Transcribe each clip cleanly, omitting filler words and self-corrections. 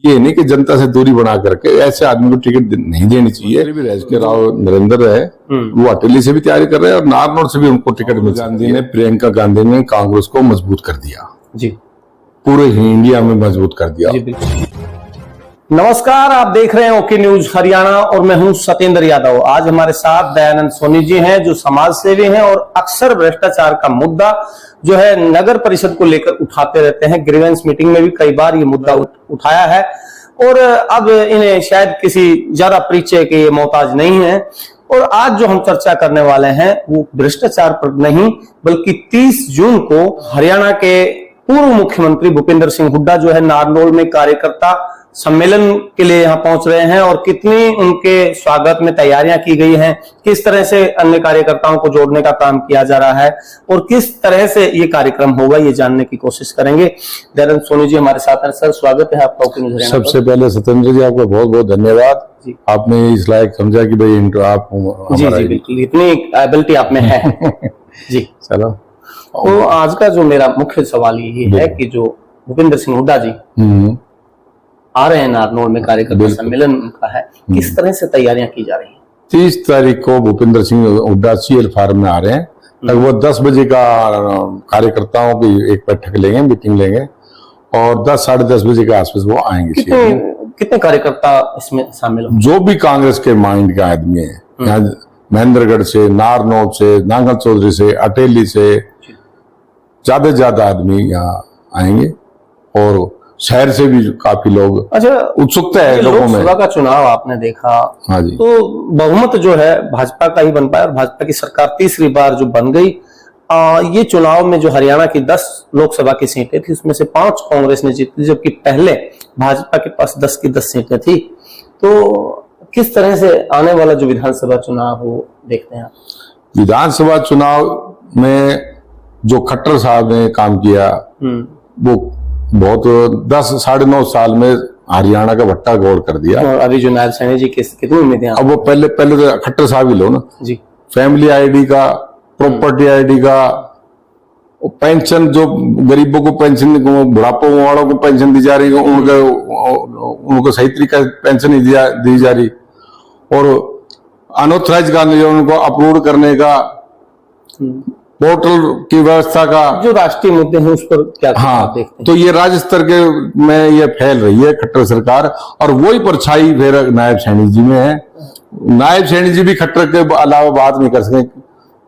ये नहीं कि जनता से दूरी बना करके ऐसे आदमी को टिकट नहीं देनी चाहिए। भी राज के राव नरेंद्र है, वो अटेली से भी तैयारी कर रहे हैं और नारनौल से भी उनको टिकट मिल। गांधी ने, प्रियंका गांधी ने कांग्रेस को मजबूत कर दिया जी, पूरे इंडिया में मजबूत कर दिया जी। नमस्कार, आप देख रहे हैं ओके न्यूज हरियाणा और मैं हूं सत्येंद्र यादव। आज हमारे साथ दयानंद सोनी जी हैं जो समाज सेवी हैं और अक्सर भ्रष्टाचार का मुद्दा जो है नगर परिषद को लेकर उठाते रहते हैं। ग्रीवेंस मीटिंग में भी कई बार ये मुद्दा उठाया है और अब इन्हें शायद किसी ज्यादा परिचय के मोहताज नहीं है। और आज जो हम चर्चा करने वाले हैं वो भ्रष्टाचार पर नहीं बल्कि 30 जून को हरियाणा के पूर्व मुख्यमंत्री भूपेंद्र सिंह हुड्डा जो है नारनौल में कार्यकर्ता सम्मेलन के लिए यहाँ पहुंच रहे हैं और कितनी उनके स्वागत में तैयारियां की गई हैं, किस तरह से अन्य कार्यकर्ताओं को जोड़ने का काम किया जा रहा है और किस तरह से ये कार्यक्रम होगा ये जानने की कोशिश करेंगे। दयानंद सोनी जी हमारे साथ हैं। सर, स्वागत है आपका। सबसे पहले सत्येंद्र जी आपका बहुत बहुत धन्यवाद। आपने इस लायक समझा कि भाई आप जी बिल्कुल, इतनी एबिलिटी आप में है जी। चलो, तो आज का जो मेरा मुख्य सवाल ये है कि जो भूपेंद्र सिंह हुड्डा जी आ रहे हैं नारनौल में, कार्यकर्ता सम्मेलन का है, किस तरह से तैयारियां की जा रही हैं? 30 तारीख को भूपेंद्र सिंह हुड्डा CL फार्म में आ रहे हैं। लगभग 10 बजे का कार्यकर्ताओं की एक बैठक लेंगे, मीटिंग लेंगे और 10 साढ़े 10 बजे के आसपास वो आएंगे। कितने कार्यकर्ता इसमें शामिल होंगे? जो भी कांग्रेस के माइंड का आदमी है, यहाँ महेंद्रगढ़ से, नारनौल से, नांगल चौधरी से, अटेली से ज्यादा से ज्यादा आदमी यहाँ आएंगे और शहर से भी काफी लोग। अच्छा, उत्सुकता है लोगों में। लोकसभा का चुनाव आपने देखा, हाँ जी, तो बहुमत जो है भाजपा का ही बन पाया और भाजपा की सरकार तीसरी बार जो बन गई। ये चुनाव में जो हरियाणा की 10 लोकसभा की सीटें थी उसमें से 5 कांग्रेस ने जीती, जबकि पहले भाजपा के पास 10 की 10 सीटें थी। तो किस तरह से आने वाला जो विधानसभा चुनाव वो देखते हैं आप? विधानसभा चुनाव में जो खट्टर साहब ने काम किया वो बहुत 10 साढ़े 9 साल में हरियाणा का भट्टा गोल कर दिया। और अभी जो नायब सैनी जी कितनी उम्मीदें? अब वो पहले तो खट्टर साहब ही लो ना जी। फैमिली आईडी का, प्रॉपर्टी आईडी का, पेंशन जो गरीबों को पेंशन, बुढ़ापे वालों को पेंशन दी जा रही है, उनको सही तरीका से पेंशन नहीं दी जा रही और अनऑथराइज का उनको अपलोड करने का, पोर्टल की व्यवस्था का, जो राष्ट्रीय मुद्दे हैं उस पर क्या देखते हैं? तो ये राज्य स्तर के में ये फैल रही है खट्टर सरकार और वही परछाई फिर नायब सैनी जी में है। नायब सैनी जी भी खट्टर के अलावा बात नहीं कर सके,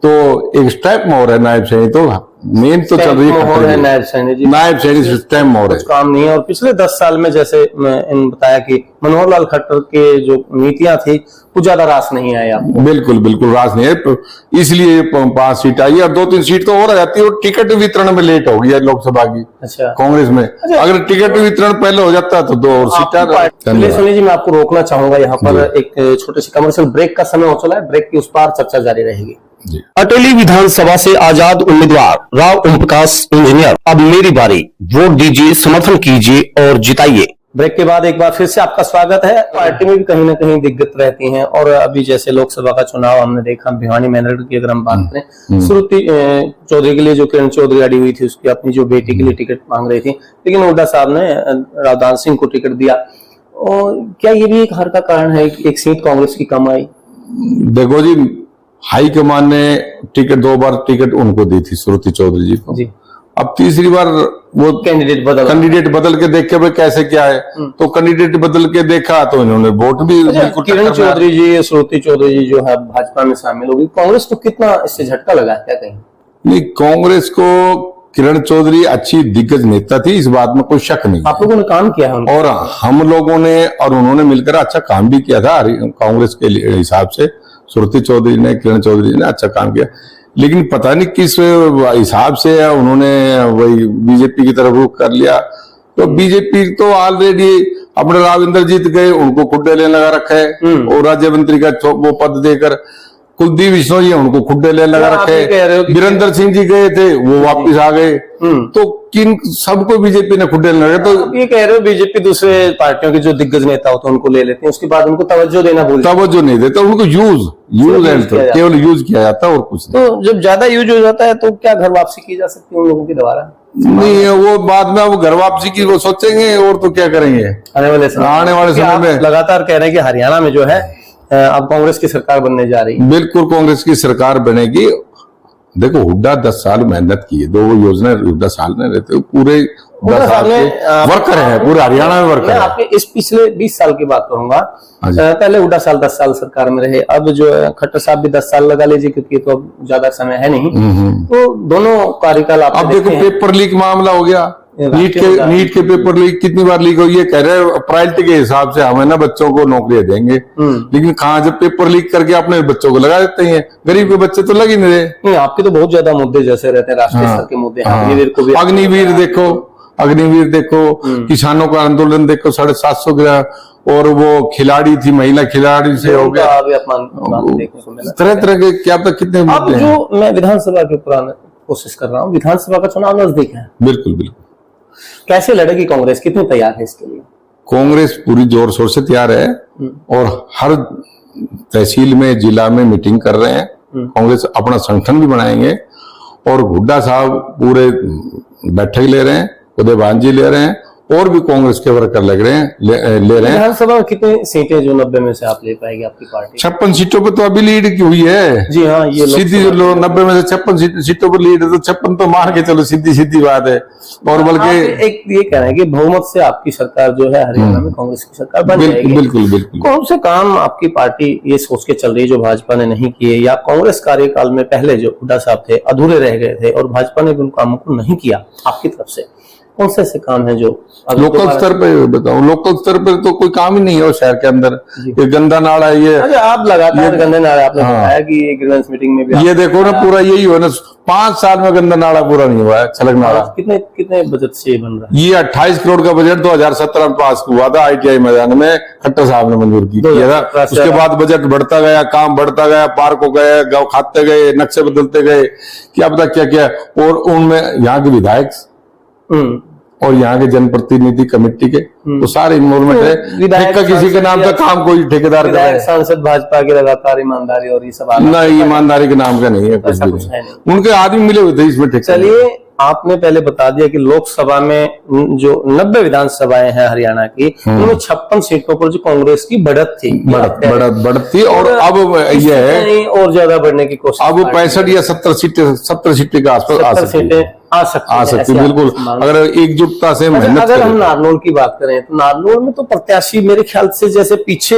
तो एक स्टेप मोर है नायब सैनी, तो मेन तो चल रही है नायब सैनी जी। नायब सैनी स्टेप मोर है, काम नहीं है। और पिछले 10 साल में जैसे मैंने बताया कि मनोहर लाल खट्टर के जो नीतियां थी वो ज्यादा रास नहीं आया। बिल्कुल बिल्कुल रास नहीं है, इसलिए 5 सीट आई और 2-3 सीट तो और आ जाती है। और टिकट वितरण में लेट हो गई है लोकसभा की। अच्छा, कांग्रेस में अगर टिकट वितरण पहले हो जाता तो 2 और सीटें। सुनिए जी, मैं आपको रोकना चाहूंगा यहाँ पर, एक छोटे से कमर्शियल ब्रेक का समय हो चला है, ब्रेक की उस पार चर्चा जारी रहेगी। अटेली विधानसभा से आजाद उम्मीदवार राव ओम प्रकाश इंजीनियर, अब मेरी बारी, वोट दीजिए, समर्थन कीजिए और जिताइए। ब्रेक के बाद एक बार फिर से आपका स्वागत है। पार्टी में भी कहीं ना कहीं दिक्कत रहती है और अभी जैसे लोकसभा का चुनाव हमने देखा, भिवानी महेंद्रगढ़ की अगर हम बात करें, श्रुति चौधरी के लिए जो किरण चौधरी अड़ी हुई थी, उसकी अपनी जो बेटी के लिए टिकट मांग रही थी, लेकिन हुड्डा साहब ने रावदान सिंह को टिकट दिया। और क्या ये भी एक हार का कारण है कि एक सीट कांग्रेस की कम आई? देखो जी, हाईकमान ने टिकट 2 बार टिकट उनको दी थी, श्रुति चौधरी जी को जी। अब तीसरी बार वो कैंडिडेट बदल के देख के भाई कैसे क्या है, तो कैंडिडेट बदल के देखा तो इन्होंने वोट भी। किरण चौधरी जी, श्रुति चौधरी जी जो है भाजपा में शामिल होगी, कांग्रेस को कितना इससे झटका लगा है क्या कहीं? नहीं, कांग्रेस को किरण चौधरी अच्छी दिग्गज नेता थी, इस बात में कोई शक नहीं। आप लोगों ने काम किया है और हम लोगों ने और उन्होंने मिलकर अच्छा काम भी किया था कांग्रेस के हिसाब से। श्रुति चौधरी ने, किरण चौधरी ने अच्छा काम किया, लेकिन पता नहीं किस हिसाब से उन्होंने वही बीजेपी की तरफ रुख कर लिया। तो बीजेपी तो ऑलरेडी अपने राव इंद्रजीत गए, उनको खुड्डे लेने लगा रखा है और राज्य मंत्री का वो पद देकर कुलदीप बिश्नोई है, उनको खुड्डे ले लगा आप ये कह रहे हो रखे। कि- वीरेंद्र सिंह जी गए थे, वो वापिस आ गए। तो किन सबको बीजेपी ने खुड्डे लगा। तो आप ये कह रहे हो बीजेपी दूसरे पार्टियों के जो दिग्गज नेता होते हैं उनको ले लेते हैं, उसके बाद उनको तवज्जो देना भूल जाते तवज्जो नहीं देता, उनको यूज एंड किया जाता केवल यूज किया जाता है और कुछ हैं। तो जब ज्यादा यूज हो जाता है तो क्या घर वापसी की जा सकती है उन लोगों की दोबारा नहीं है। वो बाद में अब घर वापसी की वो सोचेंगे और तो क्या करेंगे आने वाले समय आने वाले क्योंकि समय आप में। लगातार कह रहे हैं कि हरियाणा में जो है अब कांग्रेस की सरकार बनने जा रही है। बिल्कुल कांग्रेस की सरकार बनेगी। देखो हुड्डा 10 साल मेहनत की है, 2 योजना हुड्डा साल में रहते हो, पूरे 10 साल के वर्कर है, पूरे हरियाणा में वर्कर मैं है। आपके इस पिछले 20 साल की बात करूंगा। हाँ जी। पहले हुड्डा साल 10 साल सरकार में रहे, अब जो है खट्टर साहब भी 10 साल लगा लीजिए क्योंकि तो अब ज्यादा समय है नहीं। तो दोनों कार्यकाल आप अब देखो पेपर लीक मामला हो गया, नीट के पेपर लीक कितनी बार लीक हो, ये कह रहे हैं प्रायोरिटी के हिसाब से हमें ना बच्चों को नौकरियां देंगे, लेकिन कहाँ जब पेपर लीक करके अपने बच्चों को लगा देते हैं, गरीब के बच्चे तो लग ही नहीं रहे। नहीं, आपके तो बहुत ज्यादा मुद्दे जैसे रहते हैं, राष्ट्रीय स्तर के मुद्दे हैं। अग्निवीर को भी अग्निवीर देखो, किसानों का आंदोलन देखो, 750 का, और वो खिलाड़ी थी, महिला खिलाड़ी से हो गया, अभी अपमान देखने को मिला। तरह तरह के क्या पता कितने अब मुद्दे हैं। जो मैं विधानसभा के ऊपर आने की कोशिश कर रहा हूँ, विधानसभा का चुनाव नजदीक है, बिल्कुल बिल्कुल। कैसे लड़ेगी कांग्रेस, कितनी तैयार है इसके लिए? कांग्रेस पूरी जोर शोर से तैयार है और हर तहसील में, जिला में मीटिंग कर रहे हैं। कांग्रेस अपना संगठन भी बनाएंगे और हुड्डा साहब पूरे बैठक ले रहे हैं, उदयभान जी ले रहे हैं, और भी कांग्रेस के वर्कर लग रहे हैं, ले रहे हैं। विधानसभा में कितनी सीटें जो 90 में से आप ले पाएगी आपकी पार्टी? 56 सीटों पे तो अभी लीड की हुई है। जी हाँ, ये सीधी 90 में से 56 सीटों पर लीड है, तो 56 तो मान के चलो, सीधी सीधी बात है। और बल्कि एक ये कह रहे हैं कि बहुमत से आपकी सरकार जो है हरियाणा में कांग्रेस की सरकार बन जाएगी। बिल्कुल बिल्कुल। कौन से काम आपकी पार्टी ये सोच के चल रही है जो भाजपा ने नहीं किए, या कांग्रेस कार्यकाल में पहले जो हुड्डा साहब थे अधूरे रह गए थे और भाजपा ने उन कामों को नहीं किया आपकी तरफ से? कौन से ऐसे काम है जो लोकल स्तर पे बताओ? लोकल स्तर पे तो कोई काम ही नहीं है वो शहर के अंदर। ये गंदा नाला है, ये अच्छा, आप लगातार गंदे नाले, आपने बताया कि ये ग्रीवेंस मीटिंग में भी ये देखो ना, पूरा यही हो ना, 5 साल में गंदा नाला पूरा नहीं हुआ है, छलक नाला। कितने कितने बजट से ये बन रहा है? ये 28 करोड़ का बजट 2017 में पास हुआ था, ITI मैदान में खट्टर साहब ने मंजूर किया था। उसके बाद बजट बढ़ता गया, काम बढ़ता गया, पार्क हो गए, गाँव खाते गए, नक्शे बदलते गए, क्या पता क्या क्या। और उनमें यहाँ के विधायक और यहाँ के जनप्रतिनिधि कमेटी के तो सारे इन्वॉल्वमेंट है। ठेका किसी के नाम का काम कोई ठेकेदार का है? सांसद भाजपा की लगातार ईमानदारी और ये सब नहीं, ईमानदारी के नाम का नहीं है, कुछ भी नहीं। उनके आदमी मिले हुए थे इसमें ठेका। चलिए, आपने पहले बता दिया कि लोकसभा में जो 90 विधानसभाएं हैं हरियाणा की, उनमें 56 सीटों पर जो कांग्रेस की बढ़त थी, बढ़ती, और अब यह है और ज्यादा बढ़ने की कोशिश। अब 65 या 70 सीटें के आसपास आ सकती है। बिल्कुल, अगर एकजुटता से मेहनत अगर हम करें। नारनौल की बात करें तो नारनौल में तो प्रत्याशी मेरे ख्याल से, जैसे पीछे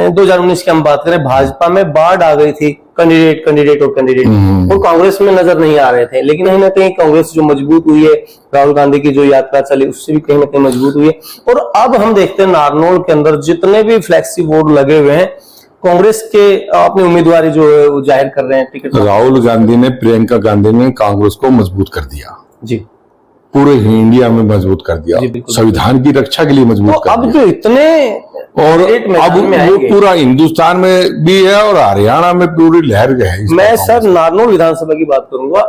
2019 की हम बात करें, भाजपा में बाढ़ आ गई थी, कैंडिडेट और कांग्रेस में नजर नहीं आ रहे थे। लेकिन कहीं ना कहीं कांग्रेस जो मजबूत हुई है, राहुल गांधी की जो यात्रा चली उससे भी कहीं ना कहीं मजबूत हुई है। और अब हम देखते हैं नारनौल के अंदर जितने भी फ्लैक्सी बोर्ड लगे हुए हैं, कांग्रेस के अपनी उम्मीदवारी जो है वो जाहिर कर रहे हैं। टिकट राहुल गांधी ने, प्रियंका गांधी ने कांग्रेस को मजबूत कर दिया जी, पूरे इंडिया में मजबूत कर दिया, संविधान की रक्षा के लिए मजबूत कर अब दिया। जो इतने और अब वो पूरा हिंदुस्तान में भी है और हरियाणा में पूरी लहर है। मैं सर नारनौल विधानसभा की बात करूंगा,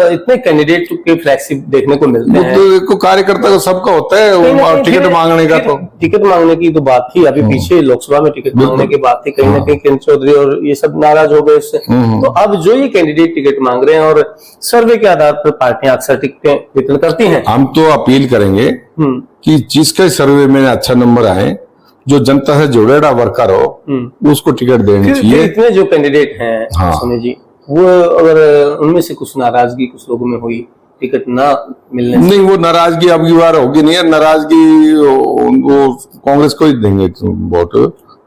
इतने कैंडिडेट के फ्लैक्सी देखने को मिलते हैं। तो कार्यकर्ता का सबका होता है टिकट मांगने का, तो टिकट मांगने की तो बात थी। अभी पीछे लोकसभा में टिकट मांगने की बात थी, कहीं ना कहीं किरण चौधरी और ये सब नाराज हो गए इससे। तो अब जो ये कैंडिडेट टिकट मांग रहे हैं, और सर्वे के आधार पर पार्टियां अक्सर टिकटें वितरण करती हैं। हम तो अपील करेंगे कि जिसके सर्वे में अच्छा नंबर आए, जो जनता से जुड़ेड़ा वर्कर हो, उसको टिकट देनी चाहिए। इतने जो कैंडिडेट हैं सोनी जी, वो अगर उनमें से कुछ नाराजगी कुछ लोगों में हुई टिकट ना मिलने से, नहीं, वो नाराजगी अब की बार होगी नहीं है। नाराजगी वो कांग्रेस को ही देंगे वोट,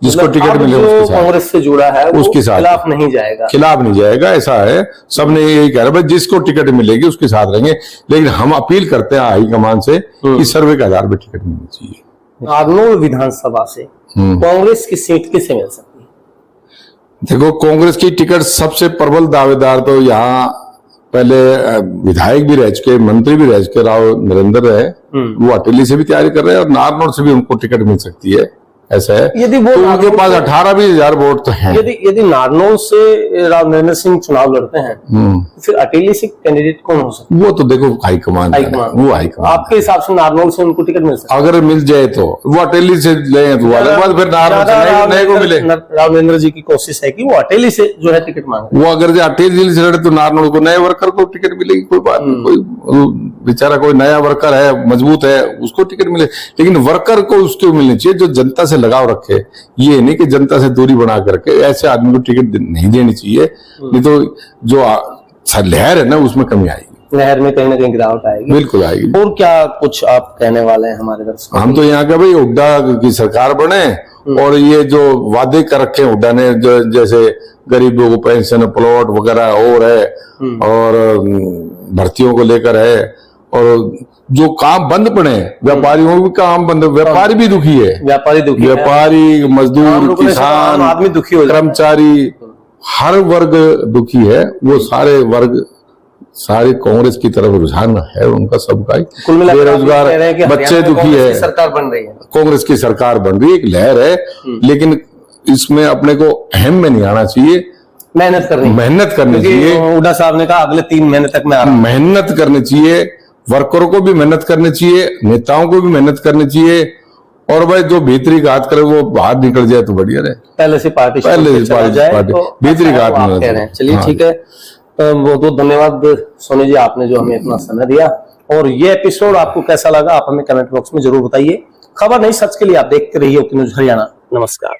जिसको टिकट मिले उसके साथ। कांग्रेस से जुड़ा है उसके साथ खिलाफ नहीं जाएगा, खिलाफ नहीं जाएगा, ऐसा है। सबने यही कह रहा है, जिसको टिकट मिलेगी उसके साथ रहेंगे। लेकिन हम अपील करते हैं हाईकमान से कि सर्वे के आधार पर टिकट मिलनी चाहिए। नारनौल विधानसभा से कांग्रेस की सीट किसे मिल सकती है? देखो, कांग्रेस की टिकट सबसे प्रबल दावेदार तो यहाँ पहले विधायक भी रह चुके, मंत्री भी रह चुके, राव नरेंद्र है, वो अटेली से भी तैयारी कर रहे हैं और नारनौल से भी उनको टिकट मिल सकती है। ऐसा है। यदि वो तो उनके नारनौल पास से- 18-20 वोट तो हैं। यदि नारनौल से राव नरेंद्र सिंह चुनाव लड़ते हैं तो फिर अकेले से कैंडिडेट कौन हो सकता वो तो देखो हाईकमान है, हाईकमान। वो हाईकमान। आपके हिसाब से नारनौल से उनको टिकट मिल सकता है? अगर मिल जाए तो वो अटेली से ले तो अलग बात, फिर नारायण ज्यादा से नए को मिले। राव नरेंद्र जी की कोशिश है कि वो अटेली से जो है टिकट मांगे। वो अगर जो अटेली से लड़े तो नारनौल को नए वर्कर को टिकट मिलेगी, कोई बात नहीं। कोई बेचारा कोई नया वर्कर है, मजबूत है, उसको टिकट मिले। लेकिन वर्कर को उसको मिलनी चाहिए जो जनता से लगाव रखे। ये नहीं कि जनता से दूरी बना करके ऐसे आदमी को टिकट नहीं देनी चाहिए, नहीं तो जो लहर है ना उसमें कमी आएगी, नहर में कहीं ना कहीं गिरावट आएगी। बिल्कुल आएगी। और क्या कुछ आप कहने वाले हैं हमारे दर्शकों? हम तो यहाँ का भाई हुड्डा की सरकार बने और ये जो वादे कर रखे हैं हुड्डा ने, जो जैसे गरीबों को पेंशन, प्लॉट वगैरह और है, और भर्तियों को लेकर है, और जो काम बंद पड़े हैं, व्यापारियों के काम बंद, व्यापारी भी दुखी है, व्यापारी दुखी है। व्यापारी, आम मजदूर, रुकने से किसान, आम आदमी दुखी हो जाता है। कर्मचारी, हर वर्ग दुखी है। वो सारे वर्ग, सारे कांग्रेस की तरफ रुझान है उनका, सबका ही। कुल मिलाकर आप बेरोजगार कह रहे हैं कि बच्चे हरियाणा में दुखी कांग्रेस है, की सरकार बन रही है। कांग्रेस की सरकार बन रही है, एक लहर है, लेकिन इसमें अपने को अहम में नहीं आना चाहिए, मेहनत करनी है। मेहनत करनी चाहिए। क्योंकि हुड्डा साहब ने कहा अगले 3 महीने तक मैं आ रहा हूं। मेहनत करनी चाहिए, वर्करों को भी मेहनत करनी चाहिए, नेताओं को भी मेहनत करनी चाहिए, और भाई जो भीतरी घात करे वो बाहर निकल जाए तो बढ़िया रहे। पहले से पार्टी पहले छोड़ के से चला पार्टी- जाए पार्टी- तो भीतरी अच्छा है, घात वो आप नहीं कह होती। रहे हैं। चलिए हाँ। ठीक है, बहुत बहुत धन्यवाद सोनी जी, आपने जो हमें इतना समय दिया। और ये एपिसोड आपको कैसा लगा आप हमें कमेंट बॉक्स में जरूर बताइए। खबर नहीं सच के लिए आप देखते रहिए ओके न्यूज हरियाणा। नमस्कार।